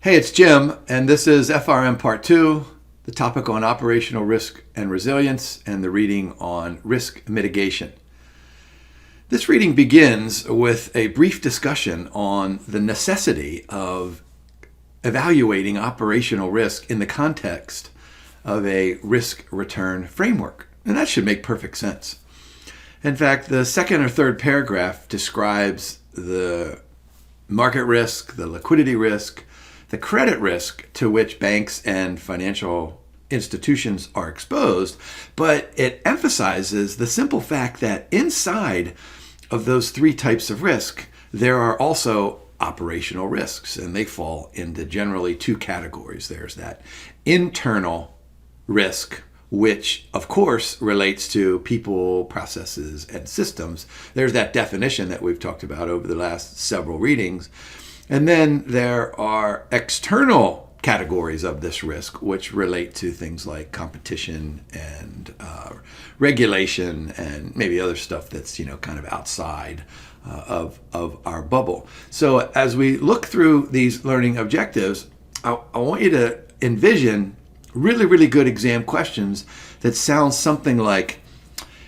Hey, it's Jim, and this is FRM Part 2, the topic on operational risk and resilience, and the reading on risk mitigation. This reading begins with a brief discussion on the necessity of evaluating operational risk in the context of a risk-return framework. And that should make perfect sense. In fact, the second or third paragraph describes the market risk, the liquidity risk, the credit risk to which banks and financial institutions are exposed, but it emphasizes the simple fact that inside of those three types of risk, there are also operational risks, and they fall into generally two categories. There's that internal risk, which of course relates to people, processes, and systems. There's that definition that we've talked about over the last several readings. And then there are external categories of this risk, which relate to things like competition and regulation and maybe other stuff that's, kind of outside of our bubble. So as we look through these learning objectives, I want you to envision really, really good exam questions that sound something like,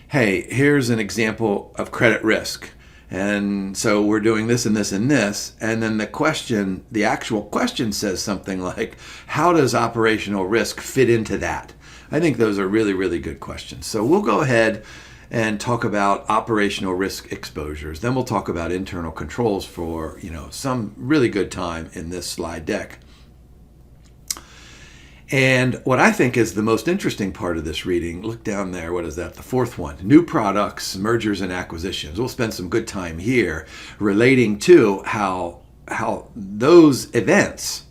hey, here's an example of credit risk. And so we're doing this and this and this. And then the actual question says something like, how does operational risk fit into that? I think those are really, really good questions. So we'll go ahead and talk about operational risk exposures. Then we'll talk about internal controls for, some really good time in this slide deck. And what I think is the most interesting part of this reading, look down there, what is that? The fourth one, new products, mergers and acquisitions. We'll spend some good time here relating to how those events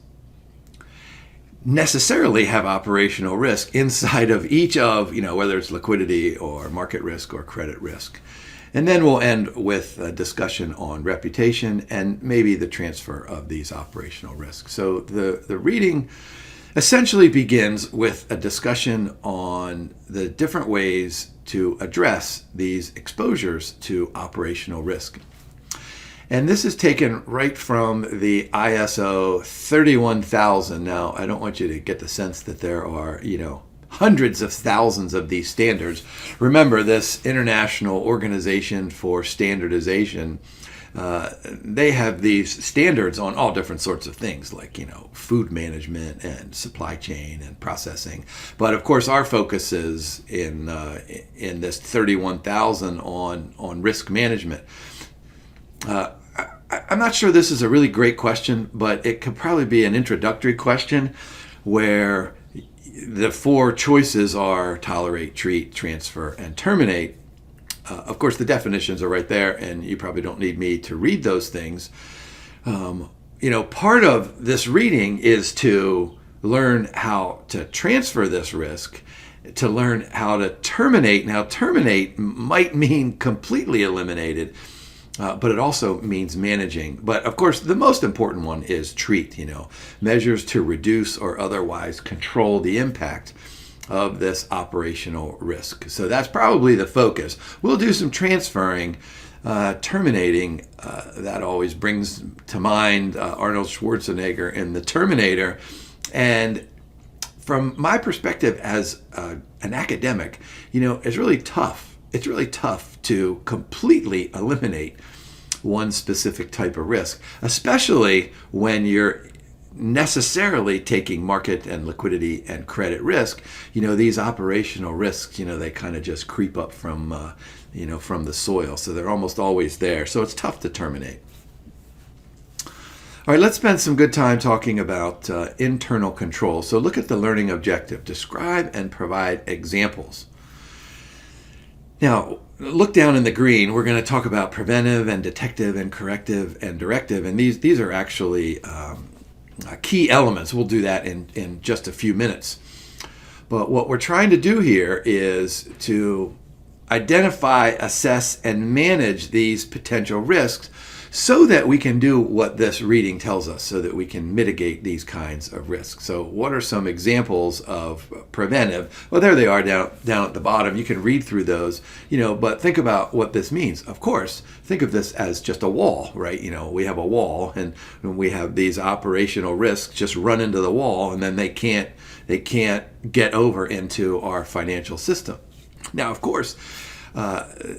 necessarily have operational risk inside of each of, whether it's liquidity or market risk or credit risk. And then we'll end with a discussion on reputation and maybe the transfer of these operational risks. So the reading essentially begins with a discussion on the different ways to address these exposures to operational risk. And this is taken right from the ISO 31000. Now, I don't want you to get the sense that there are, hundreds of thousands of these standards. Remember, this International Organization for Standardization, they have these standards on all different sorts of things like, food management and supply chain and processing. But of course, our focus is in this 31,000 on risk management. I'm not sure this is a really great question, but it could probably be an introductory question where the four choices are tolerate, treat, transfer, and terminate. Of course, the definitions are right there, and you probably don't need me to read those things. Part of this reading is to learn how to transfer this risk, to learn how to terminate. Now, terminate might mean completely eliminated, but it also means managing. But of course, the most important one is treat, measures to reduce or otherwise control the impact of this operational risk. So that's probably the focus. We'll do some transferring, terminating. That always brings to mind Arnold Schwarzenegger in The Terminator. And from my perspective as an academic, it's really tough. It's really tough to completely eliminate one specific type of risk, especially when you're necessarily taking market and liquidity and credit risk. These operational risks, they kind of just creep up from the soil. So they're almost always there. So it's tough to terminate. All right, let's spend some good time talking about internal control. So look at the learning objective. Describe and provide examples. Now, look down in the green. We're going to talk about preventive and detective and corrective and directive. And these are actually key elements. We'll do that in just a few minutes. But what we're trying to do here is to identify, assess, and manage these potential risks so that we can do what this reading tells us, so that we can mitigate these kinds of risks. So what are some examples of preventive? Well, there they are down at the bottom. You can read through those, but think about what this means. Of course, think of this as just a wall, right? We have a wall, and we have these operational risks just run into the wall, and then they can't get over into our financial system. Now, of course,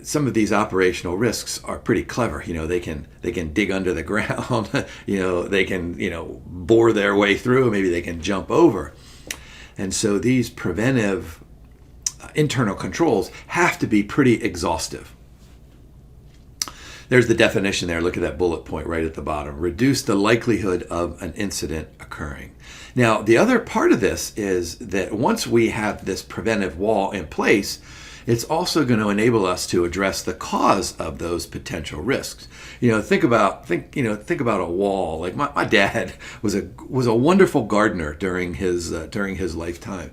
some of these operational risks are pretty clever. They can dig under the ground. They can bore their way through. Maybe they can jump over. And so these preventive internal controls have to be pretty exhaustive. There's the definition there. Look at that bullet point right at the bottom. Reduce the likelihood of an incident occurring. Now, the other part of this is that once we have this preventive wall in place, it's also going to enable us to address the cause of those potential risks. Think about a wall. Like my dad was a wonderful gardener during his lifetime.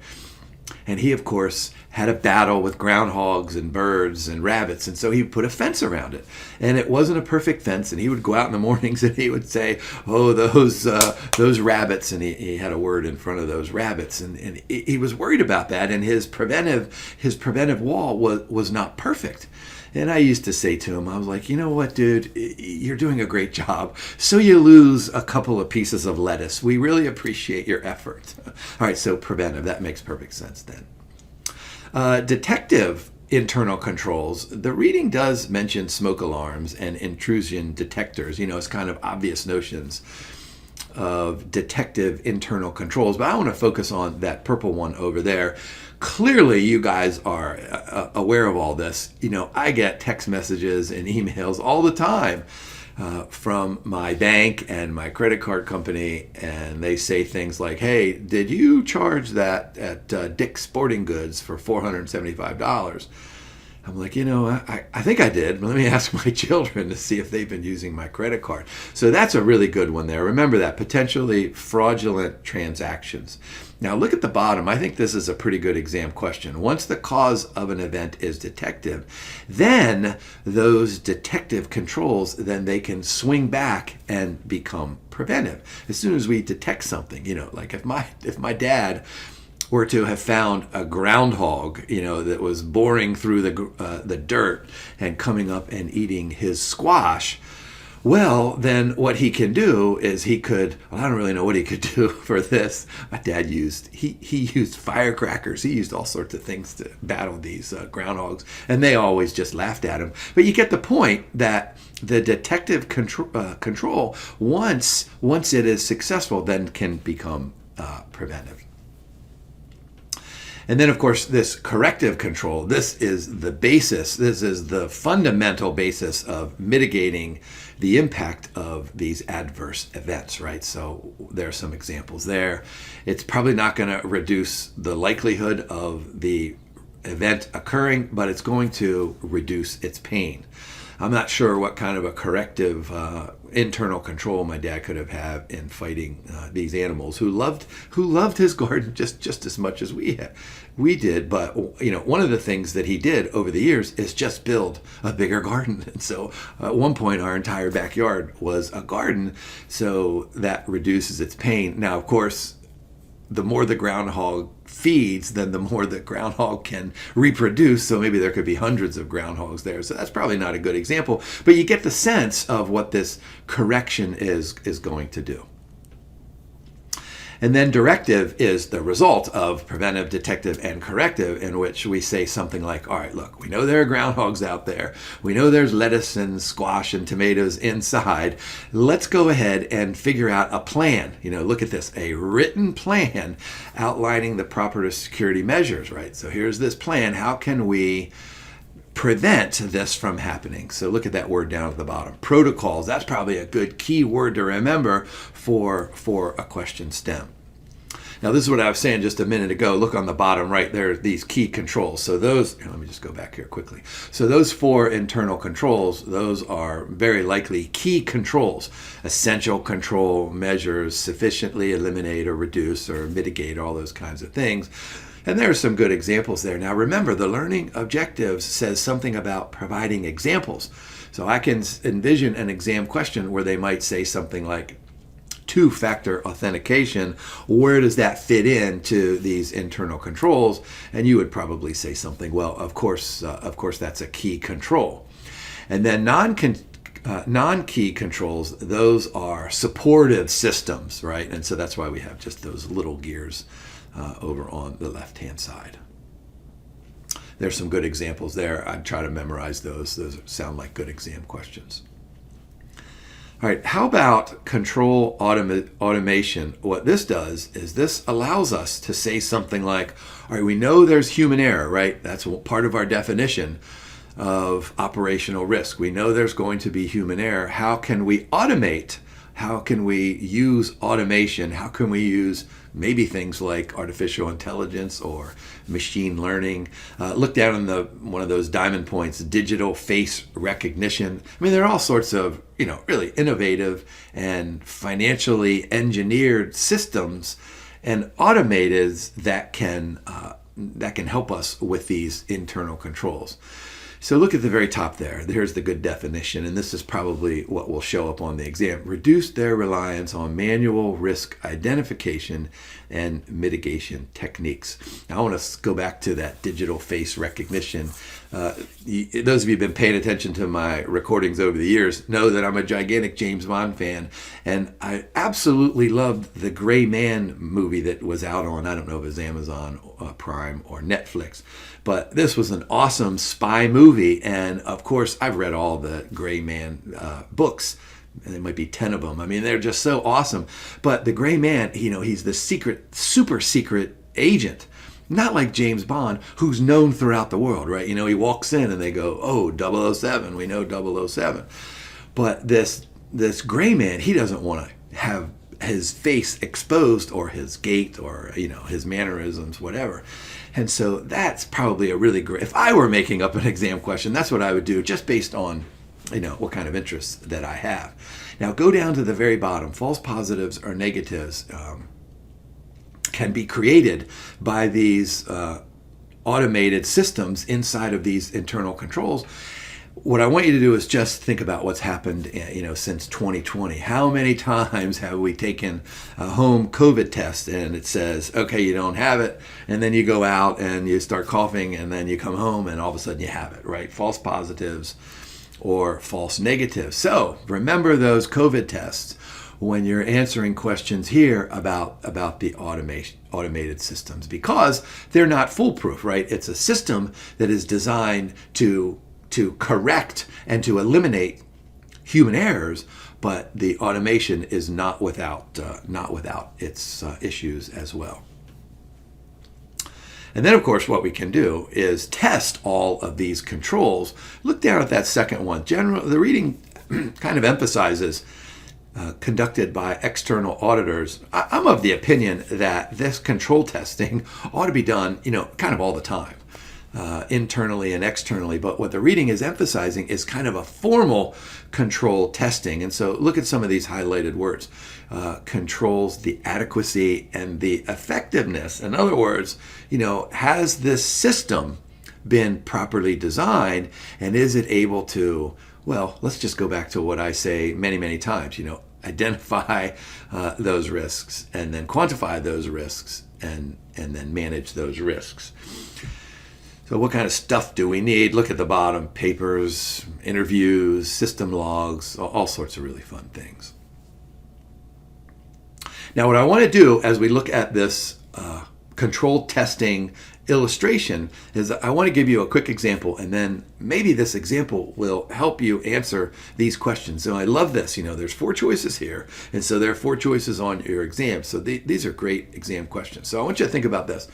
And he, of course, had a battle with groundhogs and birds and rabbits. And so he put a fence around it. And it wasn't a perfect fence. And he would go out in the mornings and he would say, oh, those rabbits. And he had a word in front of those rabbits. And he was worried about that. And his preventive wall was not perfect. And I used to say to him, I was like, you know what, dude, you're doing a great job. So you lose a couple of pieces of lettuce. We really appreciate your effort. All right, so preventive, that makes perfect sense then. Detective internal controls. The reading does mention smoke alarms and intrusion detectors. It's kind of obvious notions of detective internal controls. But I want to focus on that purple one over there. Clearly, you guys are aware of all this. I get text messages and emails all the time from my bank and my credit card company, and they say things like, hey, did you charge that at Dick's Sporting Goods for $475? I'm like, I think I did. But let me ask my children to see if they've been using my credit card. So that's a really good one there. Remember that, potentially fraudulent transactions. Now look at the bottom. I think this is a pretty good exam question. Once the cause of an event is detective, then those detective controls, then they can swing back and become preventive. As soon as we detect something, like if my dad were to have found a groundhog, that was boring through the dirt and coming up and eating his squash, well, then what he can do is I don't really know what he could do for this. My dad he used firecrackers. He used all sorts of things to battle these groundhogs, and they always just laughed at him. But you get the point that the detective control, once it is successful, then can become preventive. And then, of course, this corrective control, this is the basis, this is the fundamental basis of mitigating the impact of these adverse events, right? So there are some examples there. It's probably not going to reduce the likelihood of the event occurring, but it's going to reduce its pain. I'm not sure what kind of a corrective internal control my dad could have had in fighting these animals who loved his garden just as much as we did. But one of the things that he did over the years is just build a bigger garden. And so at one point our entire backyard was a garden, so that reduces its pain. Now, of course, the more the groundhog feeds, then the more the groundhog can reproduce. So maybe there could be hundreds of groundhogs there. So that's probably not a good example, but you get the sense of what this correction is going to do. And then directive is the result of preventive, detective, and corrective, in which we say something like, all right, look, we know there are groundhogs out there. We know there's lettuce and squash and tomatoes inside. Let's go ahead and figure out a plan. Look at this, a written plan outlining the proper security measures, right? So here's this plan. How can we prevent this from happening? So look at that word down at the bottom. Protocols, that's probably a good key word to remember for a question stem. Now this is what I was saying just a minute ago. Look on the bottom right, there are these key controls. So let me just go back here quickly. So those 4 internal controls, those are very likely key controls. Essential control measures sufficiently eliminate or reduce or mitigate all those kinds of things. And there are some good examples there. Now remember, the learning objectives says something about providing examples. So I can envision an exam question where they might say something like, two-factor authentication, where does that fit into these internal controls? And you would probably say something, well, of course that's a key control. And then non-key controls, those are supportive systems, right? And so that's why we have just those little gears over on the left-hand side. There's some good examples there. I'd try to memorize those. Those sound like good exam questions. All right, how about control automation? What this does is this allows us to say something like, all right, we know there's human error, right? That's part of our definition of operational risk. We know there's going to be human error. How can we automate? How can we use automation? How can we use maybe things like artificial intelligence or machine learning? Look down on one of those diamond points, digital face recognition. I mean, there are all sorts of, really innovative and financially engineered systems and automateds that can help us with these internal controls. So look at the very top there. There's the good definition, and this is probably what will show up on the exam. Reduce their reliance on manual risk identification and mitigation techniques. Now, I want to go back to that digital face recognition. Those of you who've been paying attention to my recordings over the years know that I'm a gigantic James Bond fan, and I absolutely loved the Gray Man movie that was out on, I don't know if it was Amazon Prime or Netflix, but this was an awesome spy movie. And of course, I've read all the Gray Man books, and there might be 10 of them. I mean, they're just so awesome. But the Gray Man, he's the super secret agent. Not like James Bond, who's known throughout the world, right? He walks in and they go, oh, 007, we know 007. But this Gray Man, he doesn't want to have his face exposed or his gait or, his mannerisms, whatever. And so that's probably a really great, if I were making up an exam question, that's what I would do, just based on, what kind of interests that I have. Now go down to the very bottom. False positives or negatives can be created by these automated systems inside of these internal controls. What I want you to do is just think about what's happened, since 2020. How many times have we taken a home COVID test and it says, okay, you don't have it, and then you go out and you start coughing, and then you come home and all of a sudden you have it, right? False positives or false negatives. So remember those COVID tests when you're answering questions here about the automated systems, because they're not foolproof, right? It's a system that is designed to correct and to eliminate human errors, but the automation is not without its issues as well. And then, of course, what we can do is test all of these controls. Look down at that second one. The reading kind of emphasizes conducted by external auditors. I'm of the opinion that this control testing ought to be done, kind of all the time. Internally and externally, but what the reading is emphasizing is kind of a formal control testing. And so look at some of these highlighted words. Controls the adequacy and the effectiveness. In other words, has this system been properly designed, and is it able to, well, let's just go back to what I say many, many times, identify those risks and then quantify those risks and then manage those risks. So what kind of stuff do we need? Look at the bottom: papers, interviews, system logs, all sorts of really fun things. Now what I want to do as we look at this control testing illustration is I want to give you a quick example, and then maybe this example will help you answer these questions. So I love this. There's 4 choices here, and so there are 4 choices on your exam. So these are great exam questions. So I want you to think about this.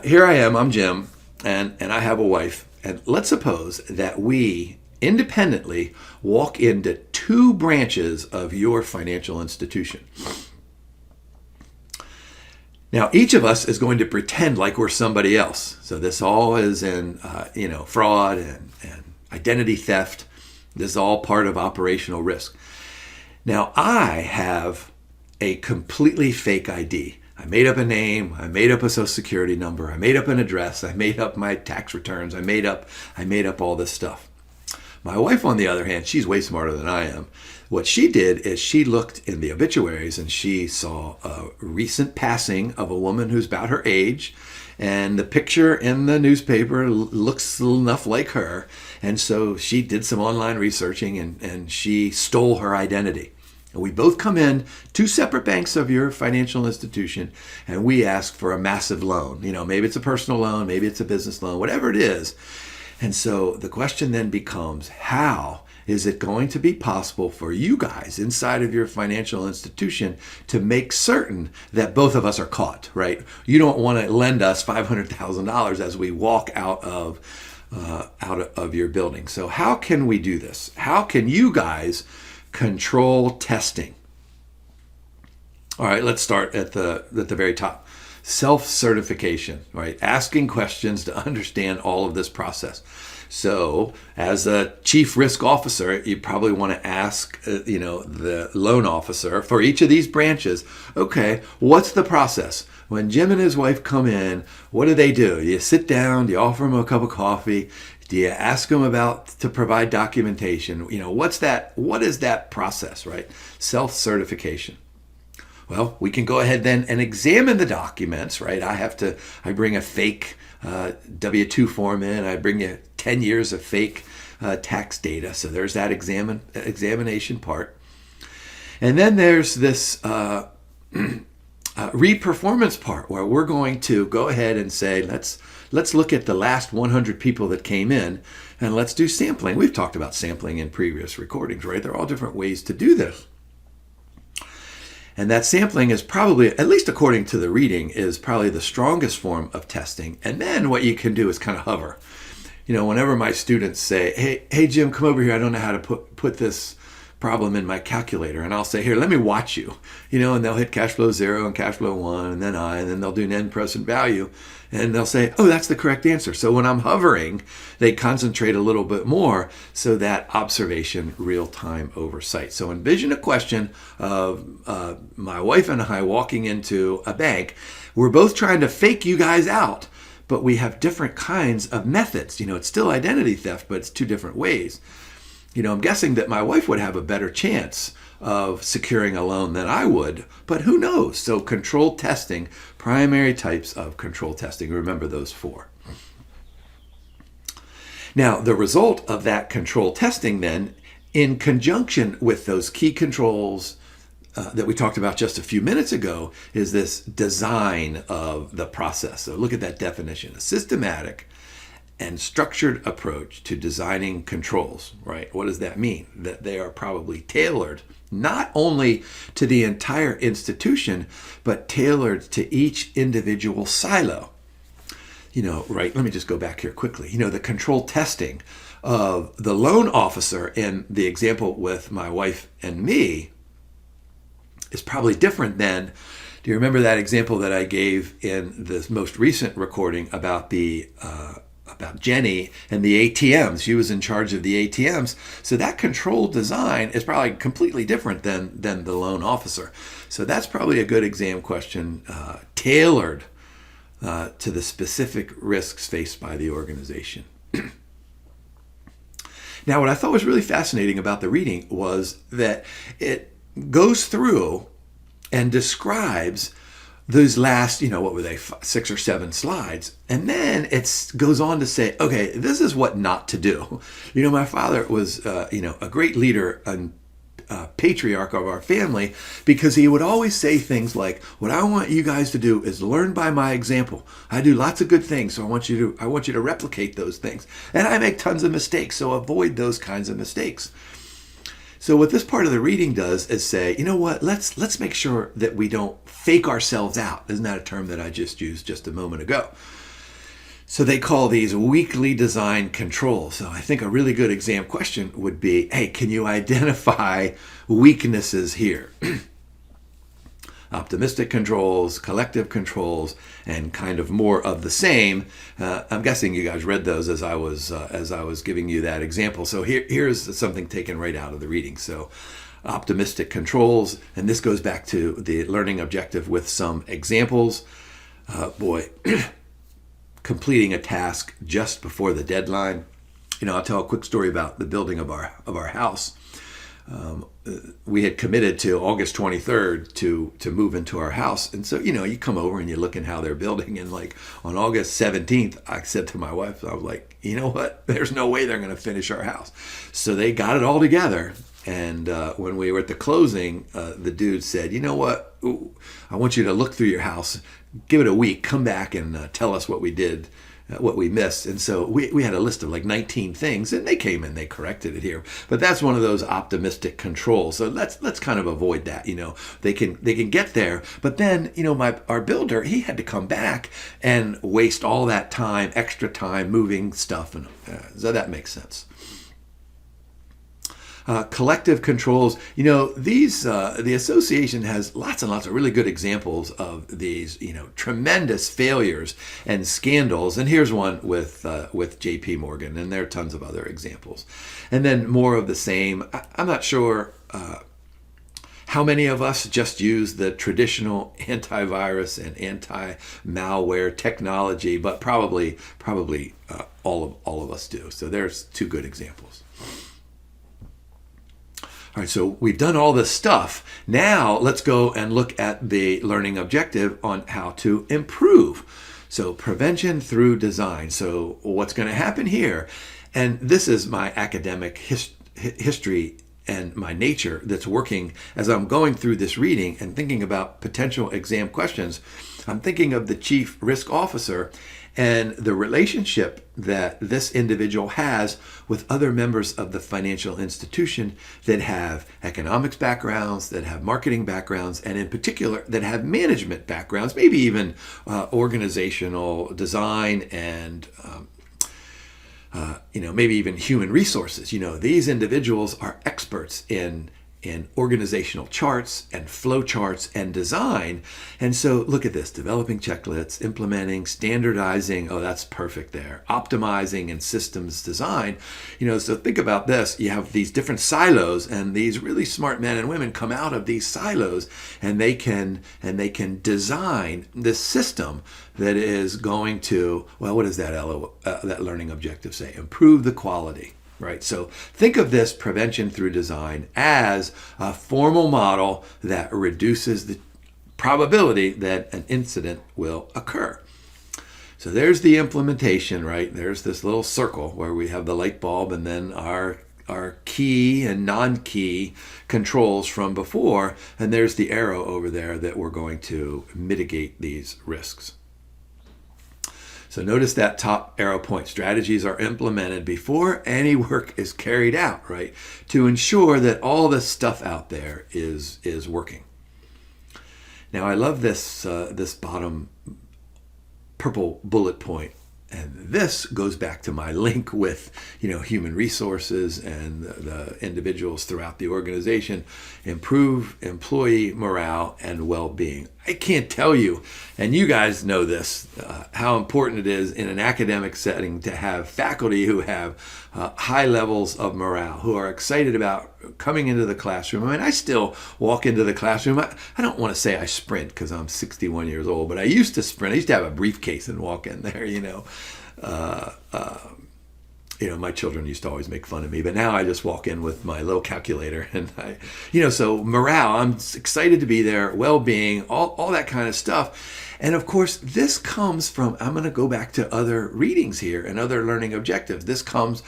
Here I am, I'm Jim. And I have a wife, and let's suppose that we independently walk into 2 branches of your financial institution. Now, each of us is going to pretend like we're somebody else. So this all is in, fraud and identity theft. This is all part of operational risk. Now, I have a completely fake ID. I made up a name, I made up a social security number, I made up an address, I made up my tax returns, I made up all this stuff. My wife, on the other hand, she's way smarter than I am. What she did is she looked in the obituaries and she saw a recent passing of a woman who's about her age, and the picture in the newspaper looks enough like her. And so she did some online researching and she stole her identity. And we both come in, two separate banks of your financial institution, and we ask for a massive loan. Maybe it's a personal loan, maybe it's a business loan, whatever it is. And so the question then becomes, how is it going to be possible for you guys inside of your financial institution to make certain that both of us are caught, right? You don't want to lend us $500,000 as we walk out of your building. So how can we do this? How can you guys control testing? All right, let's start at the very top. Self-certification, right? Asking questions to understand all of this process. So as a chief risk officer, you probably want to ask, the loan officer for each of these branches, okay, what's the process? When Jim and his wife come in, what do? You sit down, do you offer them a cup of coffee? Do you ask them to provide documentation? What is that process, right? Self-certification. Well, we can go ahead then and examine the documents, right? I bring a fake W-2 form in. I bring you 10 years of fake tax data. So there's that examination part. And then there's this reperformance part where we're going to go ahead and say, let's look at the last 100 people that came in and let's do sampling. We've talked about sampling in previous recordings, right? There are all different ways to do this. And that sampling is probably, at least according to the reading, is probably the strongest form of testing. And then what you can do is kind of hover. Whenever my students say, hey Jim, come over here. I don't know how to put this problem in my calculator. And I'll say, here, let me watch you. And they'll hit cash flow 0 and cash flow 1, and then they'll do net present value. And they'll say, oh, that's the correct answer. So when I'm hovering, they concentrate a little bit more, so that observation, real-time oversight. So envision a question of my wife and I walking into a bank. We're both trying to fake you guys out, but we have different kinds of methods. It's still identity theft, but it's two different ways. I'm guessing that my wife would have a better chance of securing a loan than I would, but who knows? So control testing, primary types of control testing. Remember those 4. Now, the result of that control testing then, in conjunction with those key controls that we talked about just a few minutes ago, is this design of the process. So look at that definition: a systematic and structured approach to designing controls, right? What does that mean? That they are probably tailored not only to the entire institution, but tailored to each individual silo. Right? Let me just go back here quickly. The control testing of the loan officer in the example with my wife and me is probably different than, do you remember that example that I gave in the most recent recording about about Jenny and the ATMs? She was in charge of the ATMs. So that control design is probably completely different than the loan officer. So that's probably a good exam question, tailored to the specific risks faced by the organization. Now, what I thought was really fascinating about the reading was that it goes through and describes those last, 6 or 7 slides. And then it goes on to say, okay, this is what not to do. My father was, a great leader and patriarch of our family, because he would always say things like, what I want you guys to do is learn by my example. I do lots of good things, so I want you to replicate those things. And I make tons of mistakes, so avoid those kinds of mistakes. So what this part of the reading does is say, let's make sure that we don't fake ourselves out. Isn't that a term that I just used just a moment ago? So they call these weakly designed controls. So I think a really good exam question would be, hey, can you identify weaknesses here? optimistic controls, collective controls, and kind of more of the same. I'm guessing you guys read those as I was giving you that example. So here's something taken right out of the reading. So optimistic controls, and this goes back to the learning objective with some examples. Completing a task just before the deadline. I'll tell a quick story about the building of our house. We had committed to August 23rd to move into our house. And so, you come over and you look at how they're building. And like on August 17th, I said to my wife, I was like, you know what? There's no way they're going to finish our house. So they got it all together. And when we were at the closing, the dude said, you know what? Ooh, I want you to look through your house, give it a week, come back and tell us what we did, what we missed. And so we had a list of like 19 things, and they came and they corrected it here. But that's one of those optimistic controls. So let's kind of avoid that. They can get there, but then our builder, he had to come back and waste all that time, extra time moving stuff, and so that makes sense. Collective controls, the association has lots and lots of really good examples of these, tremendous failures and scandals. And here's one with JP Morgan, and there are tons of other examples. And then more of the same. I'm not sure how many of us just use the traditional antivirus and anti-malware technology, but probably all of us do. So there's two good examples. All right, so we've done all this stuff. Now let's go and look at the learning objective on how to improve. So prevention through design. So what's going to happen here? And this is my academic history and my nature that's working as I'm going through this reading and thinking about potential exam questions. I'm thinking of the chief risk officer and the relationship that this individual has with other members of the financial institution that have economics backgrounds, that have marketing backgrounds, and in particular that have management backgrounds, maybe even organizational design and maybe even human resources. These individuals are experts in organizational charts and flow charts and design. And so look at this: developing checklists, implementing, standardizing. Oh, that's perfect there. Optimizing and systems design. So think about this. You have these different silos, and these really smart men and women come out of these silos, and they can design this system that is going to, what does that learning objective say? Improve the quality. Right. So think of this prevention through design as a formal model that reduces the probability that an incident will occur. So there's the implementation, right? There's this little circle where we have the light bulb and then our key and non-key controls from before. And there's the arrow over there that we're going to mitigate these risks. So notice that top arrow point. Strategies are implemented before any work is carried out, right? To ensure that all this stuff out there is working. Now I love this bottom purple bullet point. And this goes back to my link with, human resources and the individuals throughout the organization. Improve employee morale and well-being. I can't tell you, and you guys know this, how important it is in an academic setting to have faculty who have high levels of morale, who are excited about coming into the classroom. I mean, I still walk into the classroom. I don't want to say I sprint because I'm 61 years old, but I used to sprint. I used to have a briefcase and walk in there, my children used to always make fun of me, but now I just walk in with my little calculator and so morale, I'm excited to be there, well-being, all that kind of stuff. And of course, this comes from, I'm going to go back to other readings here and other learning objectives. This comes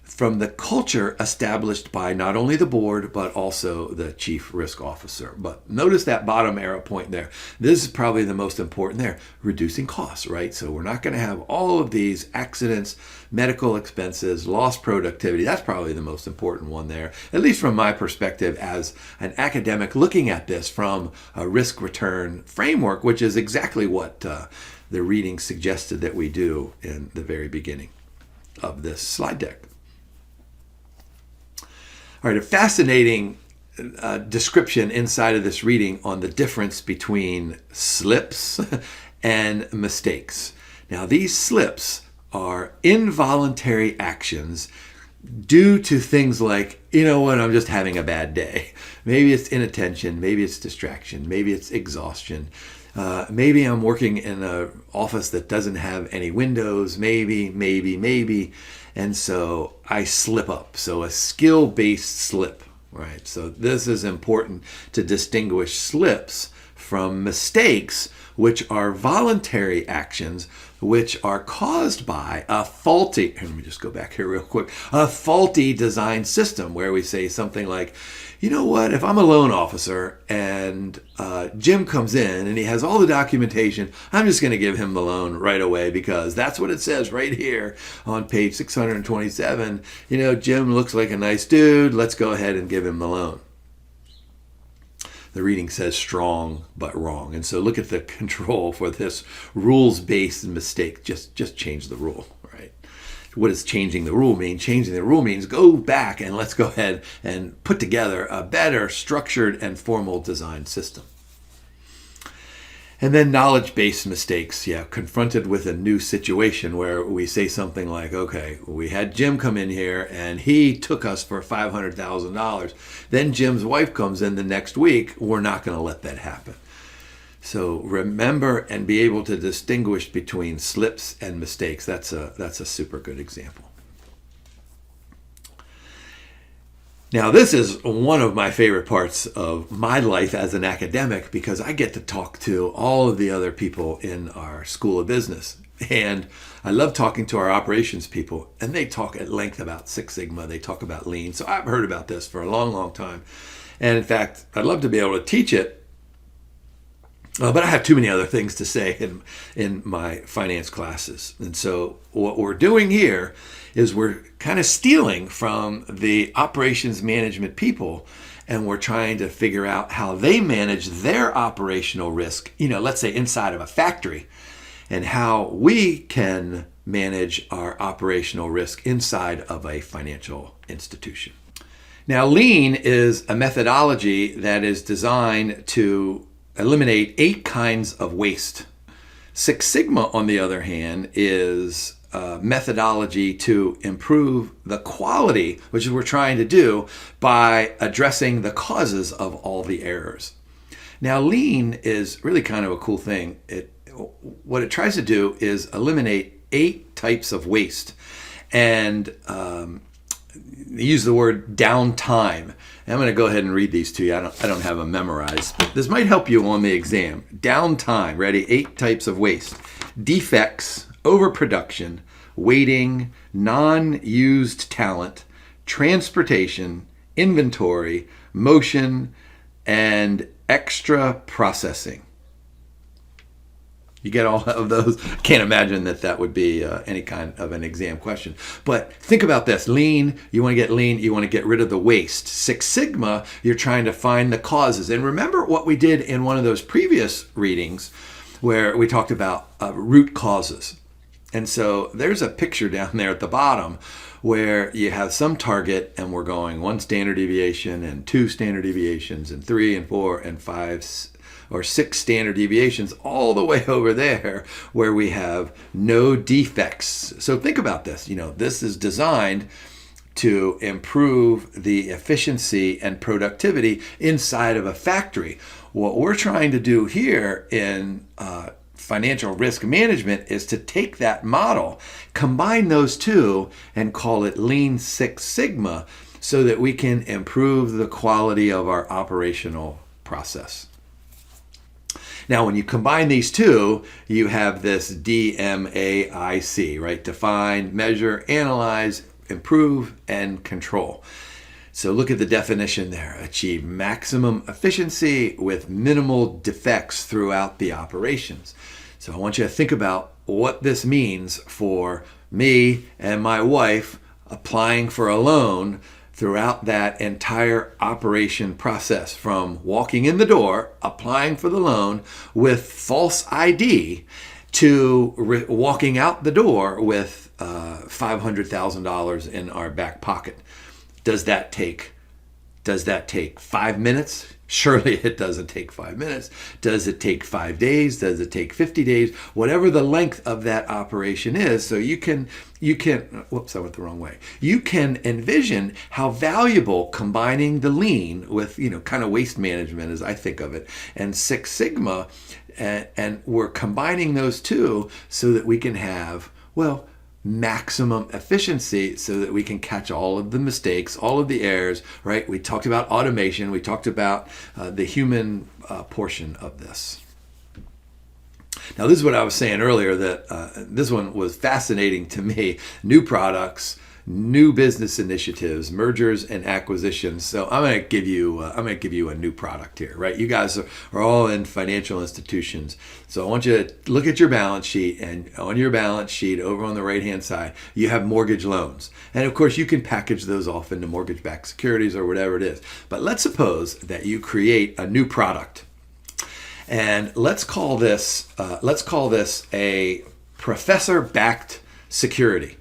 from the culture established by not only the board, but also the chief risk officer. But notice that bottom arrow point there. This is probably the most important there, reducing costs, right? So we're not going to have all of these accidents, medical expenses, lost productivity. That's probably the most important one there, at least from my perspective as an academic looking at this from a risk return framework, which is exactly what the reading suggested that we do in the very beginning of this slide deck. All right, a fascinating description inside of this reading on the difference between slips and mistakes. Now, these slips are involuntary actions due to things like, you know what, I'm just having a bad day. Maybe it's inattention, maybe it's distraction, maybe it's exhaustion. Maybe I'm working in an office that doesn't have any windows, maybe. And so I slip up. So a skill-based slip, right? So this is important to distinguish slips from mistakes, which are voluntary actions, which are caused by a faulty, and let me just go back here real quick, a faulty design system where we say something like, you know what, if I'm a loan officer and Jim comes in and he has all the documentation, I'm just going to give him the loan right away because that's what it says right here on page 627. You know, Jim looks like a nice dude. Let's go ahead and give him the loan. The reading says strong but wrong. And so look at the control for this rules-based mistake. Just change the rule, right? What does changing the rule mean? Changing the rule means go back and let's go ahead and put together a better structured and formal design system. And then knowledge-based mistakes, confronted with a new situation where we say something like, okay, we had Jim come in here and he took us for $500,000. Then Jim's wife comes in the next week. We're not going to let that happen. So remember and be able to distinguish between slips and mistakes. That's a super good example. Now, this is one of my favorite parts of my life as an academic because I get to talk to all of the other people in our School of Business. And I love talking to our operations people, and they talk at length about Six Sigma. They talk about Lean. So I've heard about this for a long, long time. And in fact, I'd love to be able to teach it, but I have too many other things to say in my finance classes. And so what we're doing here is we're kind of stealing from the operations management people, and we're trying to figure out how they manage their operational risk, let's say inside of a factory, and how we can manage our operational risk inside of a financial institution. Now, Lean is a methodology that is designed to eliminate 8 kinds of waste. Six Sigma, on the other hand, is a methodology to improve the quality, which is what we're trying to do by addressing the causes of all the errors. Now, Lean is really kind of a cool thing. What it tries to do is eliminate 8 types of waste, and use the word downtime. And I'm going to go ahead and read these to you. I don't have them memorized, but this might help you on the exam. Downtime, ready? 8 types of waste. Defects, overproduction, waiting, non-used talent, transportation, inventory, motion, and extra processing. You get all of those? Can't imagine that would be any kind of an exam question. But think about this. Lean, you want to get lean, you want to get rid of the waste. Six Sigma, you're trying to find the causes. And remember what we did in one of those previous readings where we talked about root causes. And so there's a picture down there at the bottom where you have some target and we're going 1 standard deviation and 2 standard deviations and 3 and 4 and 5 or 6 standard deviations all the way over there where we have no defects. So think about this. This is designed to improve the efficiency and productivity inside of a factory. What we're trying to do here in financial risk management is to take that model, combine those two, and call it Lean Six Sigma so that we can improve the quality of our operational process. Now, when you combine these two, you have this DMAIC, right? Define, measure, analyze, improve, and control. So look at the definition there. Achieve maximum efficiency with minimal defects throughout the operations. So I want you to think about what this means for me and my wife applying for a loan throughout that entire operation process, from walking in the door, applying for the loan with false ID, to walking out the door with $500,000 in our back pocket. Does that take Does that take 5 minutes? Surely it doesn't take 5 minutes. Does it take 5 days? Does it take 50 days? Whatever the length of that operation is, so you can, whoops, I went the wrong way. You can envision how valuable combining the lean with, kind of waste management as I think of it, and Six Sigma, and we're combining those two so that we can have, maximum efficiency so that we can catch all of the mistakes, all of the errors, right? We talked about automation. We talked about the human portion of this. Now, this is what I was saying earlier, that this one was fascinating to me. New products, new business initiatives, mergers and acquisitions. So I'm going to give you a new product here, right? You guys are all in financial institutions. So I want you to look at your balance sheet, and on your balance sheet over on the right-hand side, you have mortgage loans. And of course, you can package those off into mortgage-backed securities or whatever it is. But let's suppose that you create a new product. And let's call this a professor-backed security.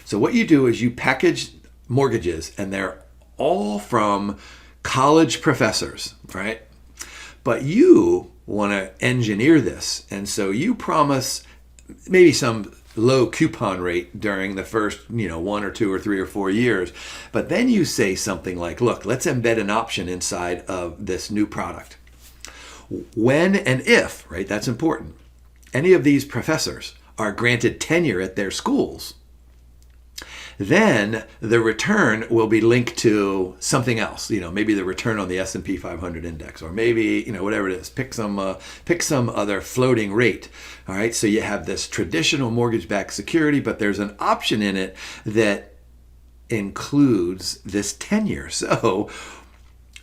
So what you do is you package mortgages, and they're all from college professors, right? But you want to engineer this, and so you promise maybe some low coupon rate during the first, 1 or 2 or 3 or 4 years. But then you say something like, look, let's embed an option inside of this new product. When and if, right, that's important, any of these professors are granted tenure at their schools, then the return will be linked to something else. Maybe the return on the S&P 500 index, or maybe, whatever it is. Pick some other floating rate. All right. So you have this traditional mortgage-backed security, but there's an option in it that includes this tenure. So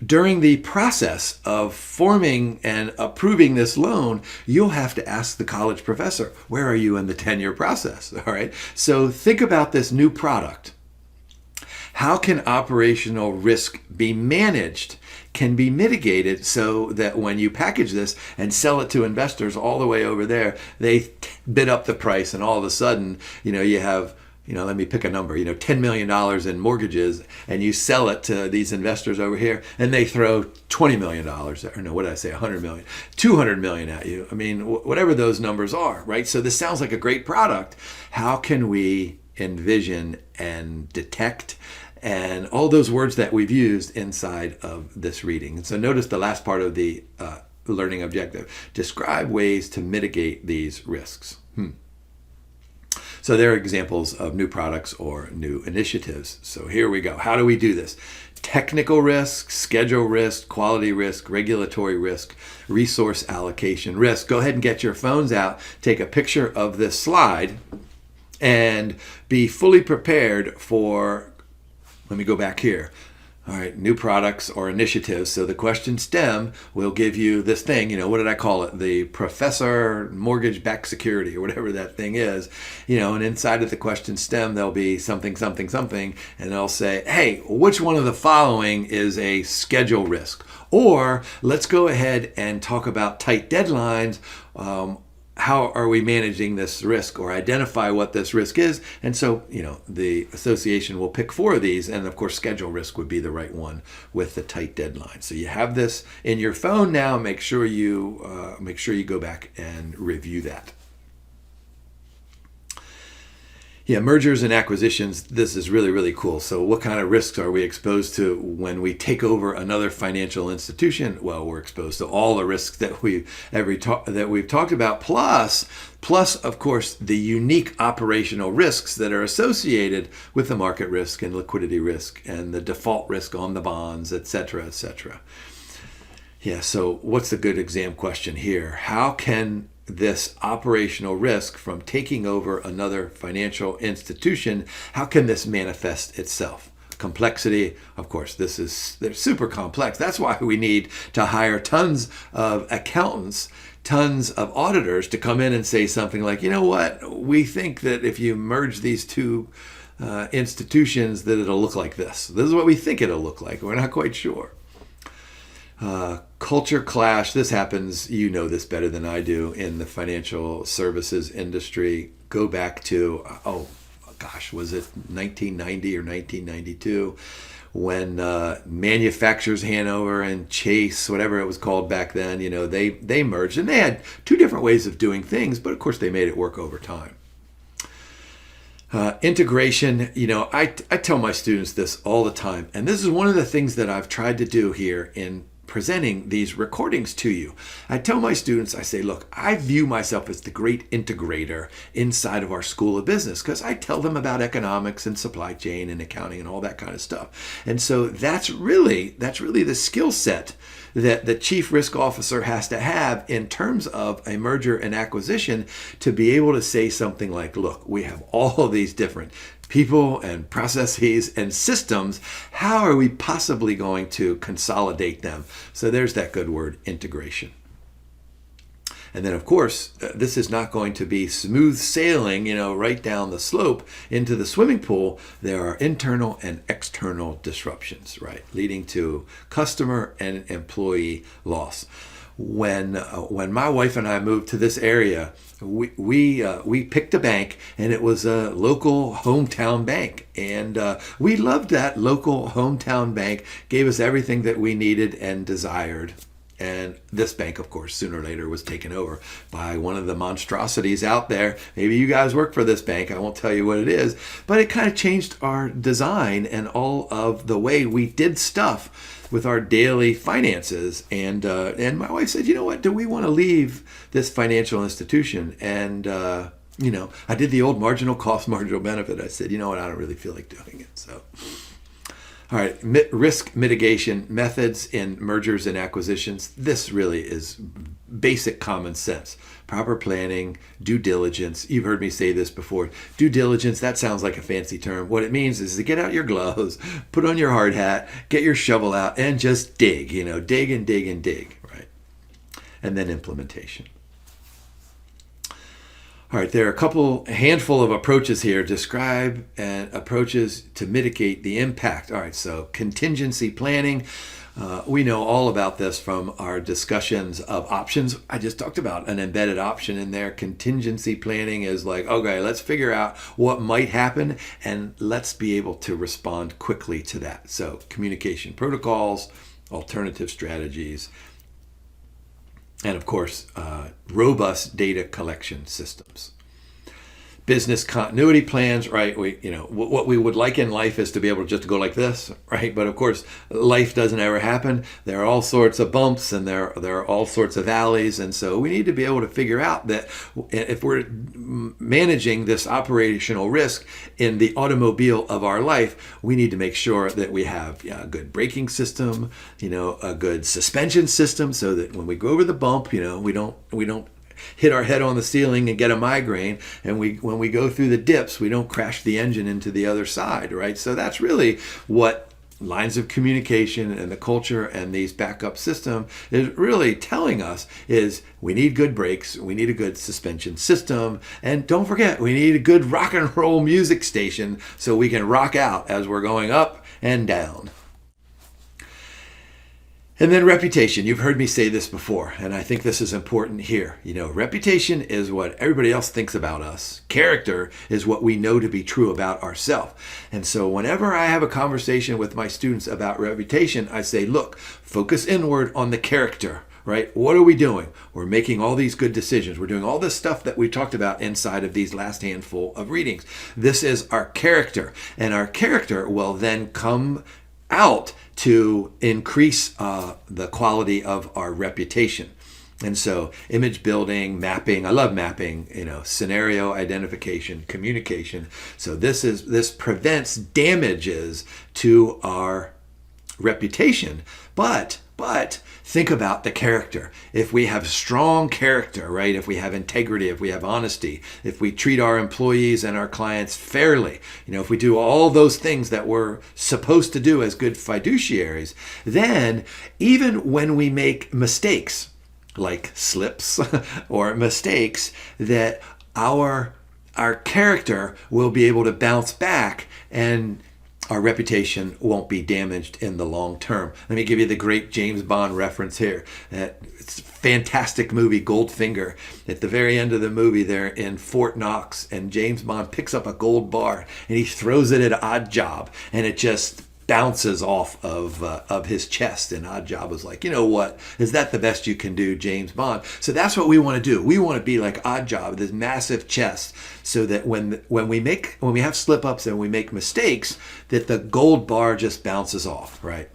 during the process of forming and approving this loan, you'll have to ask the college professor, where are you in the tenure process? All right. So think about this new product. How can operational risk be managed, can be mitigated, so that when you package this and sell it to investors all the way over there, they bid up the price, and all of a sudden, you have, let me pick a number, $10 million in mortgages, and you sell it to these investors over here, and they throw $20 million, or no, what did I say, 100 million, 200 million at you. I mean, whatever those numbers are, right? So this sounds like a great product. How can we envision and detect and all those words that we've used inside of this reading? And so notice the last part of the learning objective. Describe ways to mitigate these risks. So there are examples of new products or new initiatives. So here we go. How do we do this? Technical risk, schedule risk, quality risk, regulatory risk, resource allocation risk. Go ahead and get your phones out, take a picture of this slide, and be fully prepared for, let me go back here. All right, new products or initiatives. So the question stem will give you this thing, what did I call it? The professor mortgage-backed security, or whatever that thing is, and inside of the question stem, there'll be something, something, something, and they'll say, hey, which one of the following is a schedule risk? Or let's go ahead and talk about tight deadlines. How are we managing this risk, or identify what this risk is? And so, the association will pick 4 of these, and of course, schedule risk would be the right one with the tight deadline. So you have this in your phone now. Make sure you go back and review that. Yeah, mergers and acquisitions, this is really, really cool. So what kind of risks are we exposed to when we take over another financial institution? Well, we're exposed to all the risks that we've talked about, plus, of course, the unique operational risks that are associated with the market risk and liquidity risk and the default risk on the bonds, et cetera, et cetera. Yeah, so what's the good exam question here? How can this operational risk from taking over another financial institution, how can this manifest itself? Complexity, of course, they're super complex. That's why we need to hire tons of accountants, tons of auditors to come in and say something like, we think that if you merge these two institutions, that it'll look like this. This is what we think it'll look like. We're not quite sure. Culture clash, this happens, this better than I do, in the financial services industry. Go back to, was it 1990 or 1992, when Manufacturers Hanover and Chase, whatever it was called back then, they merged, and they had two different ways of doing things, but of course they made it work over time. Integration, I tell my students this all the time, and this is one of the things that I've tried to do here in presenting these recordings to you. I tell my students, I say, look, I view myself as the great integrator inside of our School of Business, because I tell them about economics and supply chain and accounting and all that kind of stuff. And so that's really the skill set that the chief risk officer has to have in terms of a merger and acquisition, to be able to say something like, look, we have all of these different people and processes and systems. How are we possibly going to consolidate them? So there's that good word, integration. And then, of course, this is not going to be smooth sailing, right down the slope into the swimming pool. There are internal and external disruptions, right, leading to customer and employee loss. When my wife and I moved to this area, we picked a bank, and it was a local hometown bank, and we loved that local hometown bank. Gave us everything that we needed and desired. And this bank, of course, sooner or later was taken over by one of the monstrosities out there. Maybe you guys work for this bank. I won't tell you what it is, but it kind of changed our design and all of the way we did stuff with our daily finances. And my wife said, you know what, do we want to leave this financial institution? And, I did the old marginal cost, marginal benefit. I said, you know what, I don't really feel like doing it. So, all right, risk mitigation methods in mergers and acquisitions. This really is basic common sense. Proper planning, due diligence. You've heard me say this before. Due diligence, that sounds like a fancy term. What it means is to get out your gloves, put on your hard hat, get your shovel out, and just dig, dig and dig and dig, right? And then implementation. All right, there are a handful of approaches here. Describe approaches to mitigate the impact. All right, so contingency planning. We know all about this from our discussions of options. I just talked about an embedded option in there. Contingency planning is like, okay, let's figure out what might happen, and let's be able to respond quickly to that. So communication protocols, alternative strategies, and of course, robust data collection systems. Business continuity plans, right? What we would like in life is to be able to just go like this, right? But of course, life doesn't ever happen. There are all sorts of bumps, and there are all sorts of valleys. And so we need to be able to figure out that if we're managing this operational risk in the automobile of our life, we need to make sure that we have a good braking system, a good suspension system, so that when we go over the bump, we don't hit our head on the ceiling and get a migraine, and when we go through the dips, we don't crash the engine into the other side, right? So that's really what lines of communication and the culture and these backup system is really telling us is we need good brakes, we need a good suspension system, and don't forget, we need a good rock and roll music station so we can rock out as we're going up and down. And then reputation. You've heard me say this before, and I think this is important here. Reputation is what everybody else thinks about us. Character is what we know to be true about ourselves. And so whenever I have a conversation with my students about reputation, I say, look, focus inward on the character, right? What are we doing? We're making all these good decisions. We're doing all this stuff that we talked about inside of these last handful of readings. This is our character, and our character will then come out to increase the quality of our reputation. And so image building, mapping, I love mapping, scenario identification, communication. So this prevents damages to our reputation, but think about the character. If we have strong character, right? If we have integrity, if we have honesty, if we treat our employees and our clients fairly, if we do all those things that we're supposed to do as good fiduciaries, then even when we make mistakes, like slips or mistakes, that our character will be able to bounce back, and our reputation won't be damaged in the long term. Let me give you the great James Bond reference here. It's a fantastic movie, Goldfinger. At the very end of the movie, they're in Fort Knox, and James Bond picks up a gold bar, and he throws it at Odd Job, and it just bounces off of his chest. And Odd Job was like, you know what? Is that the best you can do, James Bond? So that's what we want to do. We want to be like Odd Job, this massive chest, so that when we have slip ups and we make mistakes, that the gold bar just bounces off, right?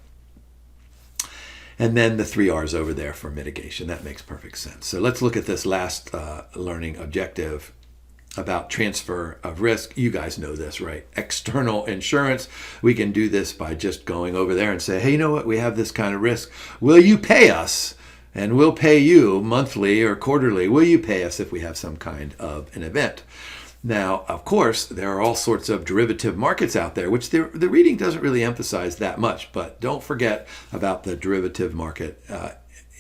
And then the 3 R's over there for mitigation. That makes perfect sense. So let's look at this last learning objective about transfer of risk. You guys know this, right? External insurance. We can do this by just going over there and say, hey, you know what? We have this kind of risk. Will you pay us? And we'll pay you monthly or quarterly. Will you pay us if we have some kind of an event? Now, of course, there are all sorts of derivative markets out there, which the reading doesn't really emphasize that much, but don't forget about the derivative market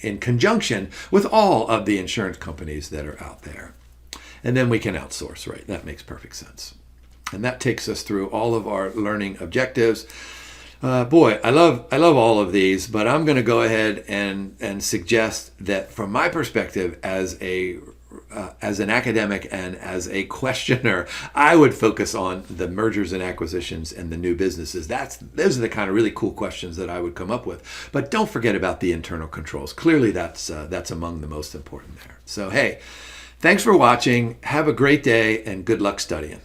in conjunction with all of the insurance companies that are out there. And then we can outsource, right? That makes perfect sense. And that takes us through all of our learning objectives. Boy, I love all of these, but I'm going to go ahead and suggest that from my perspective as an academic and as a questioner, I would focus on the mergers and acquisitions and the new businesses. Those are the kind of really cool questions that I would come up with. But don't forget about the internal controls. Clearly, that's among the most important there. So, hey, thanks for watching. Have a great day and good luck studying.